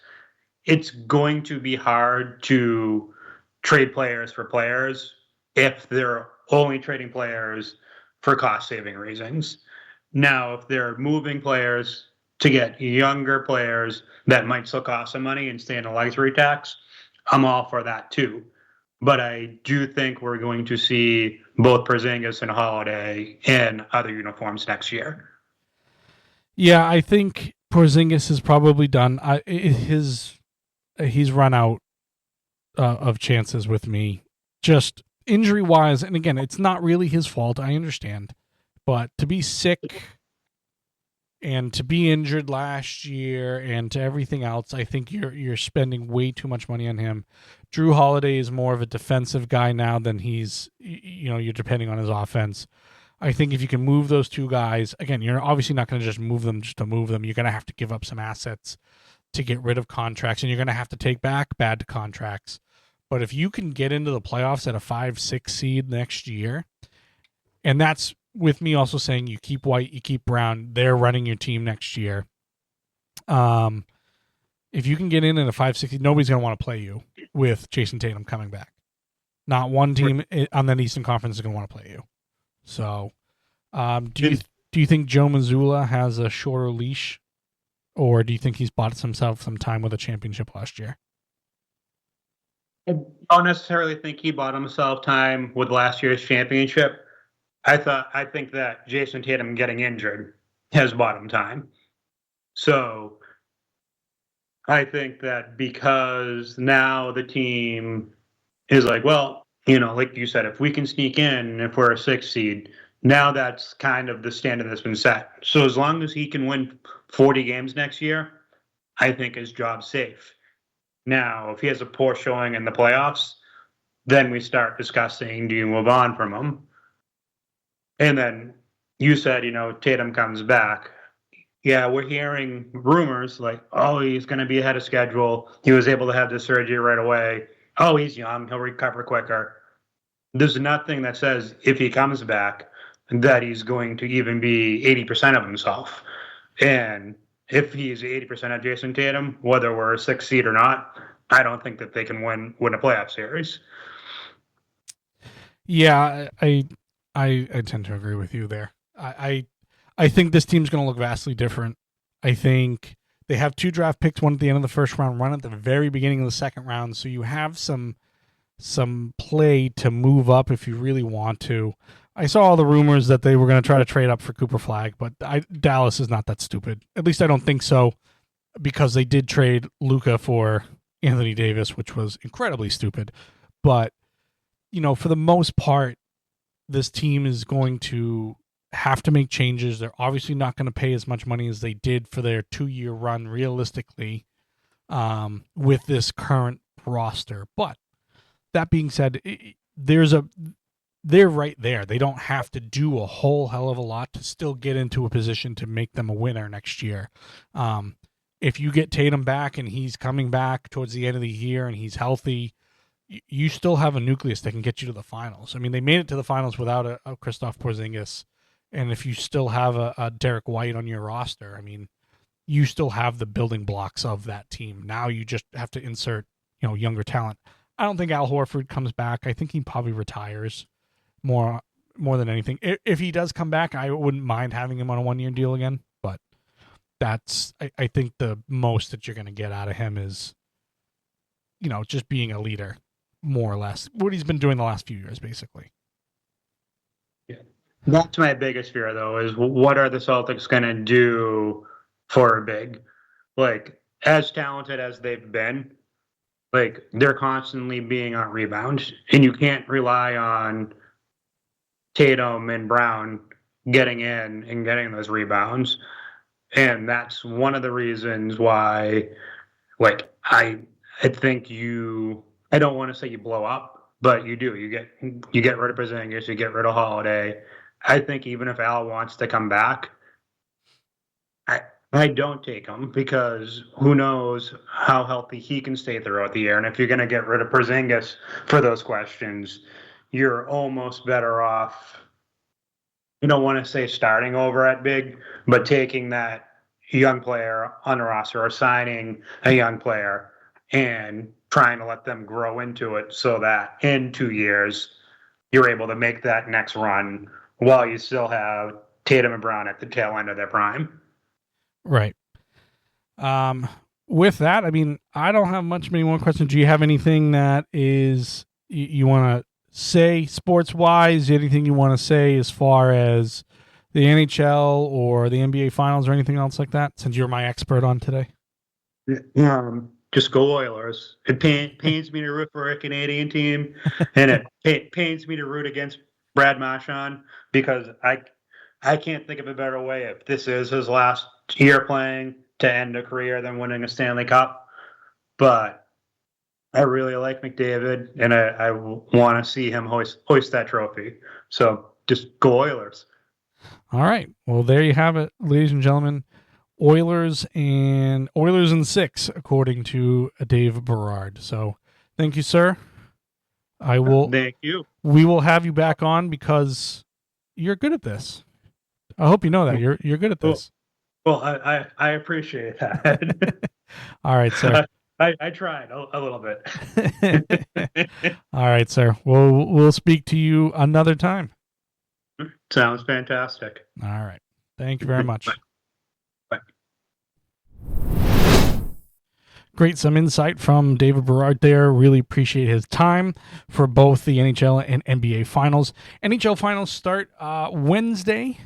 It's going to be hard to trade players for players if they're only trading players for cost saving reasons. Now, if they're moving players to get younger players that might still cost some money and stay in a luxury tax, I'm all for that too. But I do think we're going to see both Porzingis and Holiday in other uniforms next year.
Yeah, I think Porzingis is probably done. He's run out of chances with me, just injury-wise. And again, it's not really his fault. I understand. But to be sick and to be injured last year and to everything else, I think you're spending way too much money on him. Drew Holiday is more of a defensive guy now than you're depending on his offense. I think if you can move those two guys, again, you're obviously not going to just move them just to move them. You're going to have to give up some assets to get rid of contracts, and you're going to have to take back bad contracts. But if you can get into the playoffs at a 5-6 seed next year, and that's with me also saying you keep White, you keep Brown, they're running your team next year. If you can get in at a 5-6, nobody's going to want to play you with Jason Tatum coming back. Not one team on that Eastern Conference is going to want to play you. So, do you think Joe Mazzulla has a shorter leash, or do you think he's bought himself some time with a championship last year?
I don't necessarily think he bought himself time with last year's championship. I think that Jason Tatum getting injured has bought him time. So I think that because now the team is like, well, like you said, if we can sneak in, if we're a 6 seed, now that's kind of the standard that's been set. So as long as he can win 40 games next year, I think his job's safe. Now, if he has a poor showing in the playoffs, then we start discussing, do you move on from him? And then you said, Tatum comes back. Yeah, we're hearing rumors like, oh, he's going to be ahead of schedule. He was able to have the surgery right away. Oh, he's young. He'll recover quicker. There's nothing that says if he comes back that he's going to even be 80% of himself. And if he's 80% of Jason Tatum, whether we're a 6 seed or not, I don't think that they can win a playoff series.
Yeah, I tend to agree with you there. I think this team's going to look vastly different. I think they have 2 draft picks, one at the end of the first round, one at the very beginning of the second round. So you have some play to move up if you really want to. I saw all the rumors that they were going to try to trade up for Cooper Flag, but Dallas is not that stupid. At least I don't think so, because they did trade Luka for Anthony Davis, which was incredibly stupid. But, for the most part, this team is going to have to make changes. They're obviously not going to pay as much money as they did for their 2-year run, realistically, with this current roster. But that being said, they're right there. They don't have to do a whole hell of a lot to still get into a position to make them a winner next year. If you get Tatum back and he's coming back towards the end of the year and he's healthy, you still have a nucleus that can get you to the finals. I mean, they made it to the finals without a Kristaps Porzingis. And if you still have a Derek White on your roster, I mean, you still have the building blocks of that team. Now you just have to insert, younger talent. I don't think Al Horford comes back. I think he probably retires more than anything. If he does come back, I wouldn't mind having him on a 1-year deal again, but that's I think the most that you're going to get out of him is, just being a leader, more or less. What he's been doing the last few years, basically.
Yeah. That's my biggest fear, though, is what are the Celtics going to do for a big? Like, as talented as they've been, like, they're constantly being on rebounds, and you can't rely on Tatum and Brown getting in and getting those rebounds. And that's one of the reasons why, like, I think I don't want to say you blow up, but you do. You get rid of Porzingis, you get rid of Holiday. I think even if Al wants to come back, I don't take him because who knows how healthy he can stay throughout the year. And if you're going to get rid of Porzingis for those questions, you're almost better off. You don't want to say starting over at big, but taking that young player on the roster or signing a young player and trying to let them grow into it so that in 2 years you're able to make that next run while you still have Tatum and Brown at the tail end of their prime.
Right. With that, I mean, I don't have many more questions. Do you have anything that is you want to say sports wise? Anything you want to say as far as the NHL or the NBA finals or anything else like that? Since you're my expert on today.
Just go Oilers. It pains me to root for a Canadian team, and it pains me to root against Brad Marchand because I can't think of a better way if this is his last year playing to end a career than winning a Stanley Cup. But I really like McDavid, and I want to see him hoist that trophy. So just go Oilers.
All right. Well, there you have it, ladies and gentlemen. Oilers in 6, according to Dave Berard. So thank you, sir.
Thank you.
We will have you back on because you're good at this. I hope you know that you're good at this.
Well, I appreciate that.
All right, sir.
I tried a little bit.
All right, sir. We'll speak to you another time.
Sounds fantastic.
All right. Thank you very much.
Bye.
Great, some insight from David Berard there. Really appreciate his time for both the NHL and NBA finals. NHL finals start Wednesday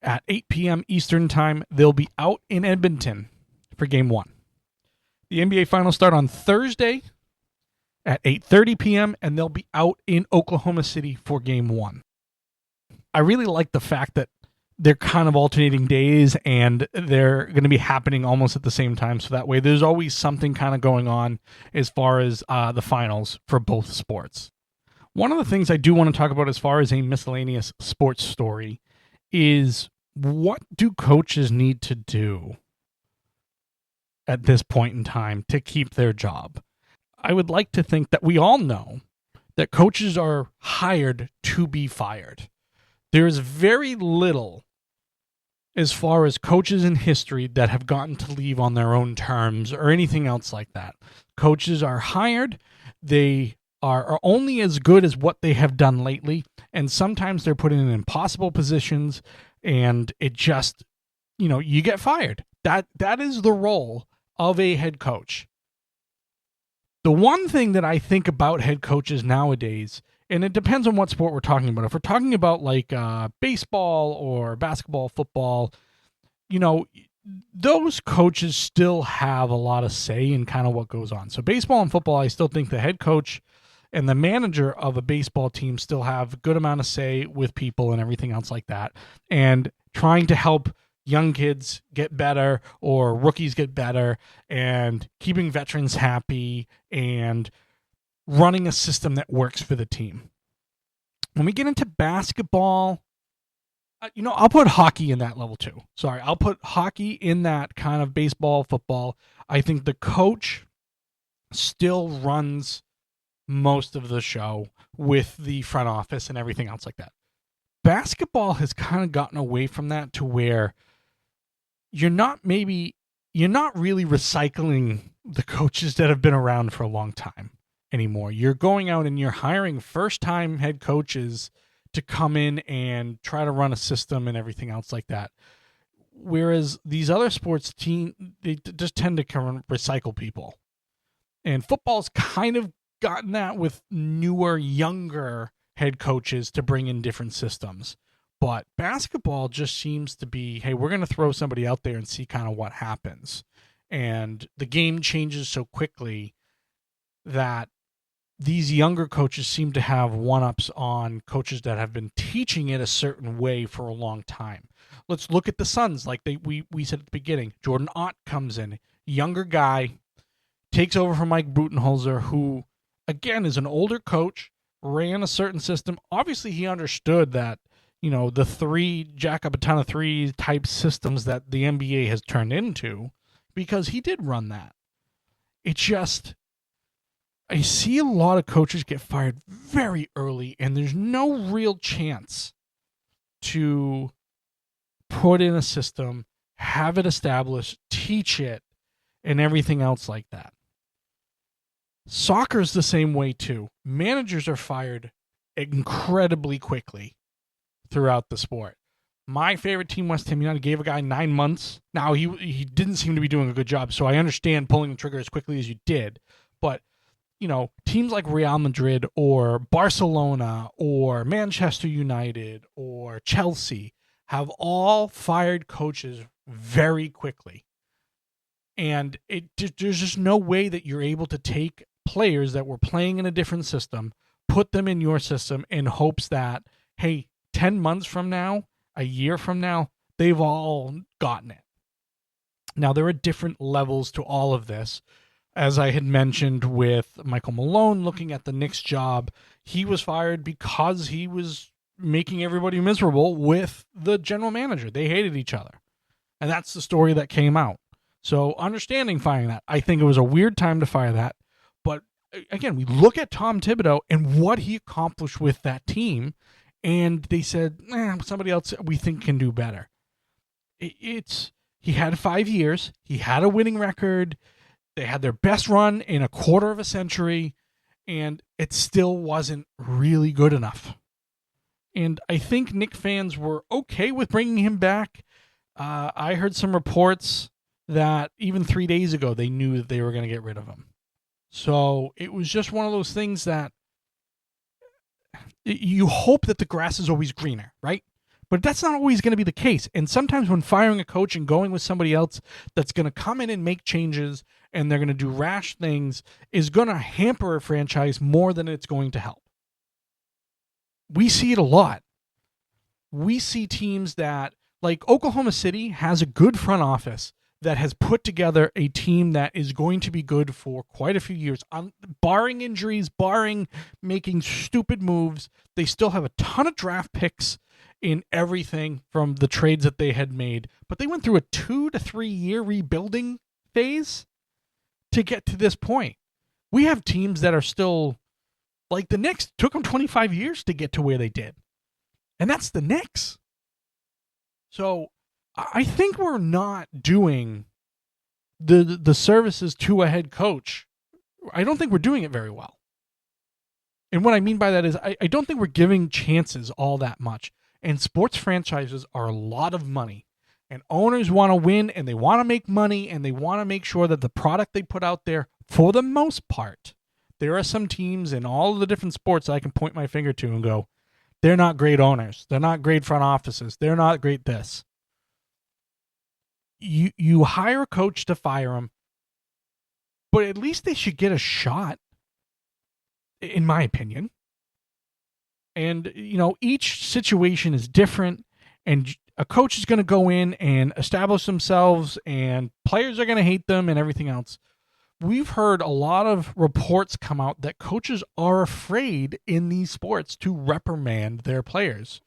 at 8 p.m. Eastern time. They'll be out in Edmonton for Game 1. The NBA finals start on Thursday at 8:30 p.m., and they'll be out in Oklahoma City for Game 1. I really like the fact that they're kind of alternating days and they're going to be happening almost at the same time. So that way there's always something kind of going on as far as the finals for both sports. One of the things I do want to talk about as far as a miscellaneous sports story is what do coaches need to do at this point in time to keep their job? I would like to think that we all know that coaches are hired to be fired. There's very little as far as coaches in history that have gotten to leave on their own terms or anything else like that. Coaches are hired. They are only as good as what they have done lately. And sometimes they're put in impossible positions and it just, you get fired. That is the role of a head coach. The one thing that I think about head coaches nowadays, and it depends on what sport we're talking about. If we're talking about like baseball or basketball, football, those coaches still have a lot of say in kind of what goes on. So baseball and football, I still think the head coach and the manager of a baseball team still have a good amount of say with people and everything else like that. And trying to help young kids get better or rookies get better and keeping veterans happy and running a system that works for the team. When we get into basketball, I'll put hockey in that level too. Sorry, I'll put hockey in that kind of baseball, football. I think the coach still runs most of the show with the front office and everything else like that. Basketball has kind of gotten away from that to where you're not really recycling the coaches that have been around for a long time anymore. You're going out and you're hiring first-time head coaches to come in and try to run a system and everything else like that. Whereas these other sports they just tend to kind of recycle people. And football's kind of gotten that with newer, younger head coaches to bring in different systems. But basketball just seems to be, hey, we're going to throw somebody out there and see kind of what happens. And the game changes so quickly that these younger coaches seem to have one-ups on coaches that have been teaching it a certain way for a long time. Let's look at the Suns, like we said at the beginning. Jordan Ott comes in, younger guy, takes over from Mike Budenholzer, who, again, is an older coach, ran a certain system. Obviously, he understood that, the jack up a ton of three type systems that the NBA has turned into, because he did run that. It's just, I see a lot of coaches get fired very early, and there's no real chance to put in a system, have it established, teach it, and everything else like that. Soccer's the same way too. Managers are fired incredibly quickly throughout the sport. My favorite team, West Ham United, gave a guy 9 months. Now, he didn't seem to be doing a good job, so I understand pulling the trigger as quickly as you did. But, teams like Real Madrid or Barcelona or Manchester United or Chelsea have all fired coaches very quickly. And there's just no way that you're able to take players that were playing in a different system, put them in your system in hopes that, hey, 10 months from now, a year from now, they've all gotten it. Now, there are different levels to all of this. As I had mentioned with Michael Malone looking at the Knicks job, he was fired because he was making everybody miserable with the general manager. They hated each other. And that's the story that came out. So understanding firing that, I think it was a weird time to fire that. But again, we look at Tom Thibodeau and what he accomplished with that team, and they said, somebody else we think can do better. He had 5 years. He had a winning record. They had their best run in a quarter of a century, and it still wasn't really good enough. And I think Knick fans were okay with bringing him back. I heard some reports that even 3 days ago, they knew that they were going to get rid of him. So it was just one of those things that you hope that the grass is always greener, right? But that's not always going to be the case. And sometimes when firing a coach and going with somebody else that's going to come in and make changes and they're going to do rash things is going to hamper a franchise more than it's going to help. We see it a lot. We see teams that, like Oklahoma City, has a good front office that has put together a team that is going to be good for quite a few years. Barring injuries, barring making stupid moves, they still have a ton of draft picks in everything from the trades that they had made. But they went through a 2 to 3 year rebuilding phase to get to this point. We have teams that are still, like the Knicks, took them 25 years to get to where they did. And that's the Knicks. So I think we're not doing the services to a head coach. I don't think we're doing it very well. And what I mean by that is I don't think we're giving chances all that much. And sports franchises are a lot of money. And owners want to win, and they want to make money, and they want to make sure that the product they put out there, for the most part, there are some teams in all of the different sports that I can point my finger to and go, they're not great owners. They're not great front offices. They're not great this. You hire a coach to fire him, but at least they should get a shot, in my opinion. And, each situation is different, and a coach is going to go in and establish themselves, and players are going to hate them and everything else. We've heard a lot of reports come out that coaches are afraid in these sports to reprimand their players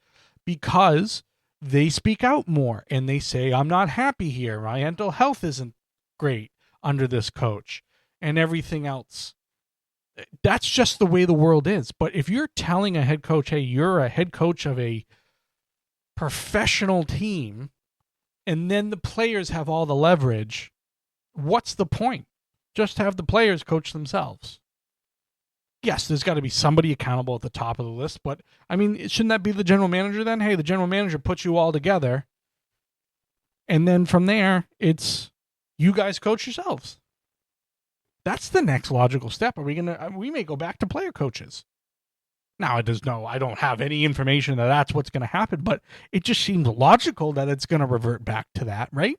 because they speak out more and they say, I'm not happy here. My mental health isn't great under this coach and everything else. That's just the way the world is. But if you're telling a head coach, hey, you're a head coach of a professional team, and then the players have all the leverage, what's the point? Just have the players coach themselves. Yes, there's got to be somebody accountable at the top of the list, but, shouldn't that be the general manager then? Hey, the general manager puts you all together. And then from there, it's you guys coach yourselves. That's the next logical step. We may go back to player coaches. Now, I don't have any information that that's what's going to happen, but it just seems logical that it's going to revert back to that, right?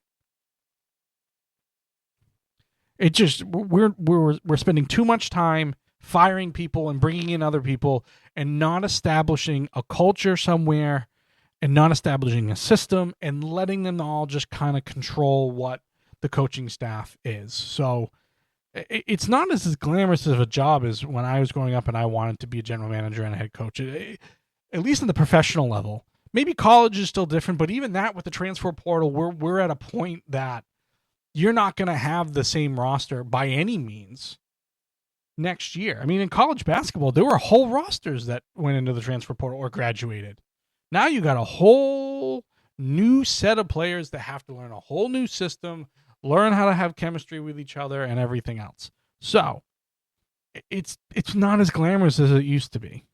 It just, we're spending too much time firing people and bringing in other people and not establishing a culture somewhere and not establishing a system and letting them all just kind of control what the coaching staff is. So it's not as glamorous of a job as when I was growing up and I wanted to be a general manager and a head coach, at least in the professional level. Maybe college is still different, but even that with the transfer portal, we're at a point that you're not going to have the same roster by any means next year. I mean, in college basketball, there were whole rosters that went into the transfer portal or graduated. Now you got a whole new set of players that have to learn a whole new system, learn how to have chemistry with each other and everything else. So it's not as glamorous as it used to be.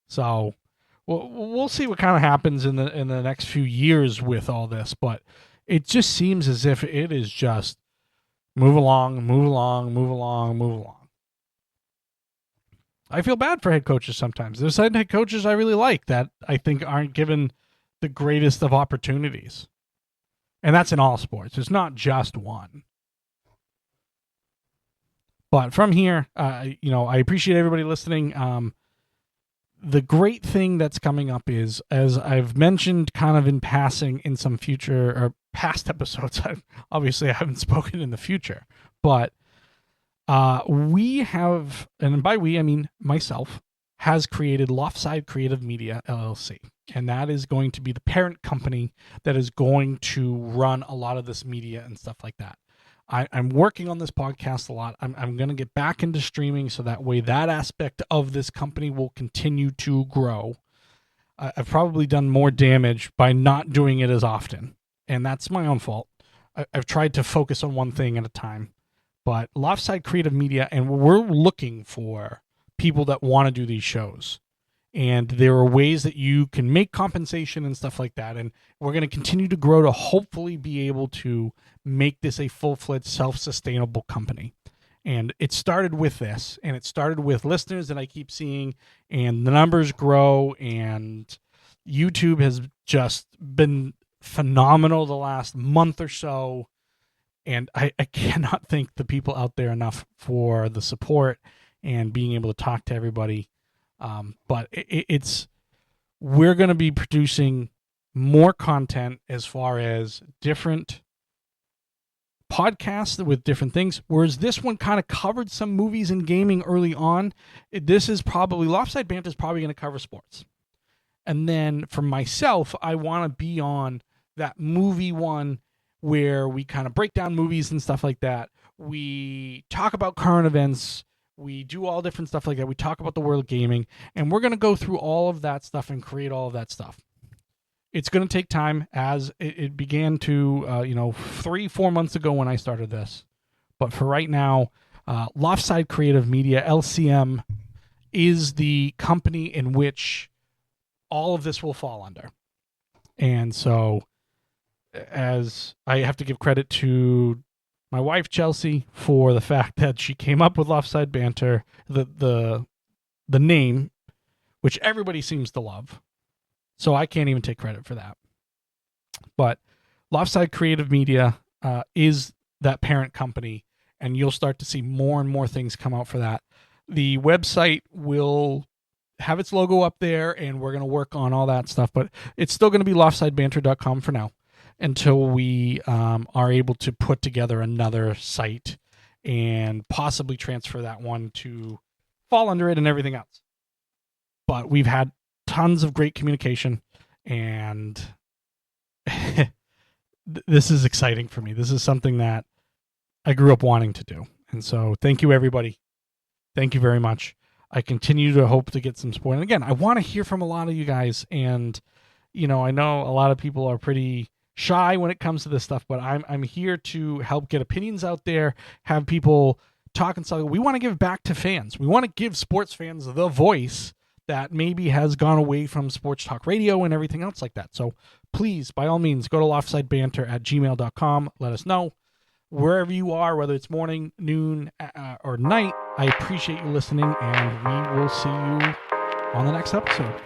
So we'll see what kind of happens in the next few years with all this, but it just seems as if it is just move along. I feel bad for head coaches sometimes. There's some head coaches I really like that I think aren't given the greatest of opportunities. And that's in all sports. It's not just one. But from here, I appreciate everybody listening. The great thing that's coming up is, as I've mentioned kind of in passing in some future or past episodes, obviously I haven't spoken in the future, but we have, and by we, I mean myself, has created Loftside Creative Media, LLC. And that is going to be the parent company that is going to run a lot of this media and stuff like that. I'm working on this podcast a lot. I'm going to get back into streaming so that way that aspect of this company will continue to grow. I've probably done more damage by not doing it as often, and that's my own fault. I've tried to focus on one thing at a time. But Loftside Creative Media, and we're looking for people that want to do these shows. And there are ways that you can make compensation and stuff like that. And we're going to continue to grow to hopefully be able to make this a full-fledged self-sustainable company. And it started with this, and it started with listeners that I keep seeing, and the numbers grow, and YouTube has just been phenomenal the last month or so. And I cannot thank the people out there enough for the support and being able to talk to everybody. But we're going to be producing more content as far as different podcasts with different things. Whereas this one kind of covered some movies and gaming early on. This is probably, Loftside Bantr is probably going to cover sports. And then for myself, I want to be on that movie one where we kind of break down movies and stuff like that. We talk about current events. We do all different stuff like that. We talk about the world of gaming, and we're going to go through all of that stuff and create all of that stuff. It's going to take time, as it began to, 3-4 months ago when I started this. But for right now, Loftside Creative Media, LCM, is the company in which all of this will fall under. And so, as I have to give credit to my wife, Chelsea, for the fact that she came up with Loftside Bantr, the name, which everybody seems to love. So I can't even take credit for that. But Loftside Creative Media is that parent company, and you'll start to see more and more things come out for that. The website will have its logo up there, and we're going to work on all that stuff, but it's still going to be LoftsideBantr.com for now, until we are able to put together another site and possibly transfer that one to fall under it and everything else. But we've had tons of great communication, and this is exciting for me. This is something that I grew up wanting to do. And so thank you, everybody. Thank you very much. I continue to hope to get some support. And again, I want to hear from a lot of you guys. And, I know a lot of people are pretty shy when it comes to this stuff, but I'm here to help get opinions out there, have people talk and stuff. We want to give back to fans. We want to give sports fans the voice that maybe has gone away from sports talk radio and everything else like that. So please, by all means, go to loftsidebanter@gmail.com. Let us know wherever you are, whether it's morning, noon, or night. I appreciate you listening, and we will see you on the next episode.